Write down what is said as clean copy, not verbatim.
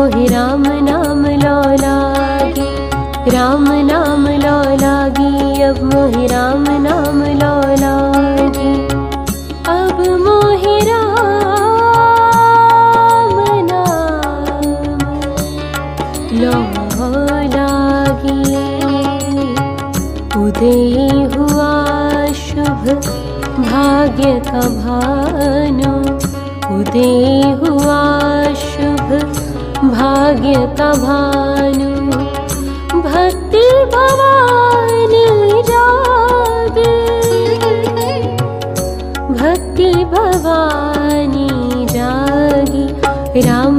मोहि राम नाम लो लागी, राम नाम लो लागी, अब मोहि राम नाम लो लागी, अब मोहि राम नाम लो लागी। उदय हुआ शुभ भाग्य का भानु, उदय हुआ शुभ भाग्य का भानु, भक्ति भवानी जागे, भक्ति भवानी जागी, राम